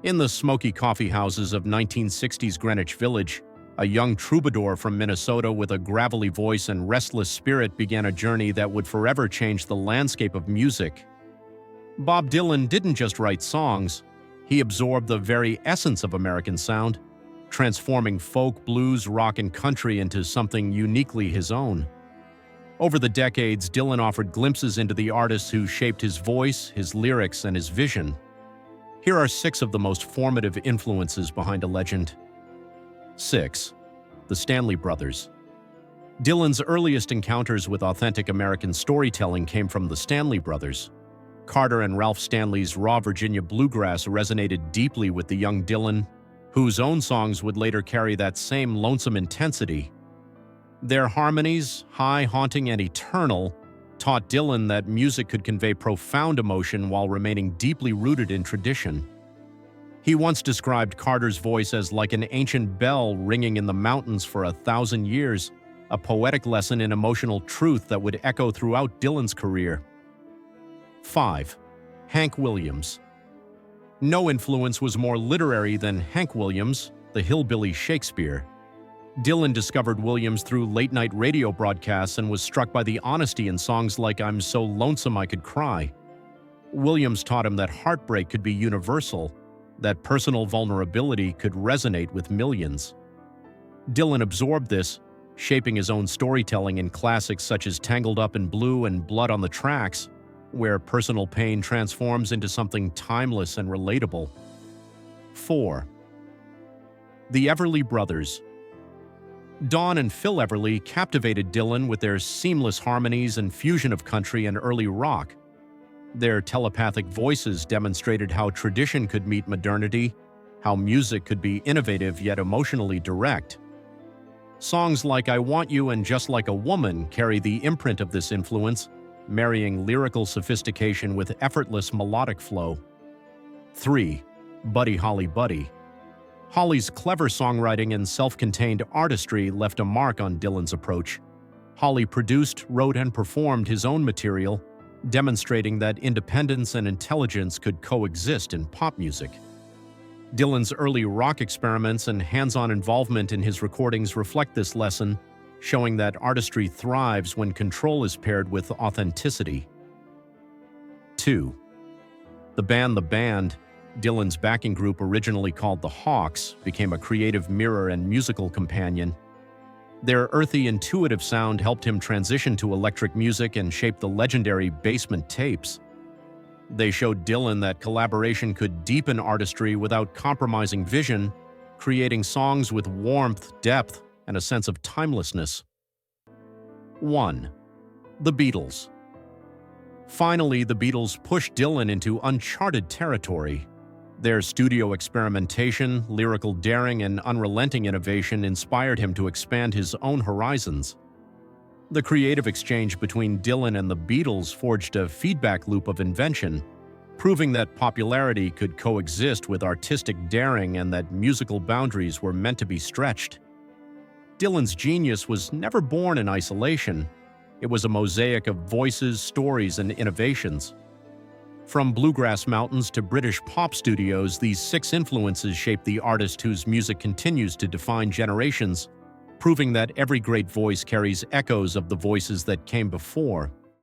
In the smoky coffee houses of 1960s Greenwich Village, a young troubadour from Minnesota with a gravelly voice and restless spirit began a journey that would forever change the landscape of music. Bob Dylan didn't just write songs, he absorbed the very essence of American sound, transforming folk, blues, rock, and country into something uniquely his own. Over the decades, Dylan offered glimpses into the artists who shaped his voice, his lyrics, and his vision. Here are 6 of the most formative influences behind a legend. 6. The Stanley Brothers. Dylan's earliest encounters with authentic American storytelling came from the Stanley Brothers. Carter and Ralph Stanley's raw Virginia bluegrass resonated deeply with the young Dylan, whose own songs would later carry that same lonesome intensity. Their harmonies, high, haunting, and eternal, taught Dylan that music could convey profound emotion while remaining deeply rooted in tradition. He once described Carter's voice as like an ancient bell ringing in the mountains for 1,000 years, a poetic lesson in emotional truth that would echo throughout Dylan's career. 5. Hank Williams. No influence was more literary than Hank Williams, the hillbilly Shakespeare. Dylan discovered Williams through late-night radio broadcasts and was struck by the honesty in songs like I'm So Lonesome I Could Cry. Williams taught him that heartbreak could be universal, that personal vulnerability could resonate with millions. Dylan absorbed this, shaping his own storytelling in classics such as Tangled Up in Blue and Blood on the Tracks, where personal pain transforms into something timeless and relatable. 4. The Everly Brothers. Don and Phil Everly captivated Dylan with their seamless harmonies and fusion of country and early rock. Their telepathic voices demonstrated how tradition could meet modernity, how music could be innovative yet emotionally direct. Songs like I Want You and Just Like a Woman carry the imprint of this influence, marrying lyrical sophistication with effortless melodic flow. 3. Buddy Holly Buddy. Holly's clever songwriting and self-contained artistry left a mark on Dylan's approach. Holly produced, wrote, and performed his own material, demonstrating that independence and intelligence could coexist in pop music. Dylan's early rock experiments and hands-on involvement in his recordings reflect this lesson, showing that artistry thrives when control is paired with authenticity. 2. The band, Dylan's backing group, originally called the Hawks, became a creative mirror and musical companion. Their earthy, intuitive sound helped him transition to electric music and shape the legendary Basement Tapes. They showed Dylan that collaboration could deepen artistry without compromising vision, creating songs with warmth, depth, and a sense of timelessness. 1. The Beatles. Finally, the Beatles pushed Dylan into uncharted territory. Their studio experimentation, lyrical daring, and unrelenting innovation inspired him to expand his own horizons. The creative exchange between Dylan and the Beatles forged a feedback loop of invention, proving that popularity could coexist with artistic daring and that musical boundaries were meant to be stretched. Dylan's genius was never born in isolation. It was a mosaic of voices, stories, and innovations. From bluegrass mountains to British pop studios, these 6 influences shaped the artist whose music continues to define generations, proving that every great voice carries echoes of the voices that came before.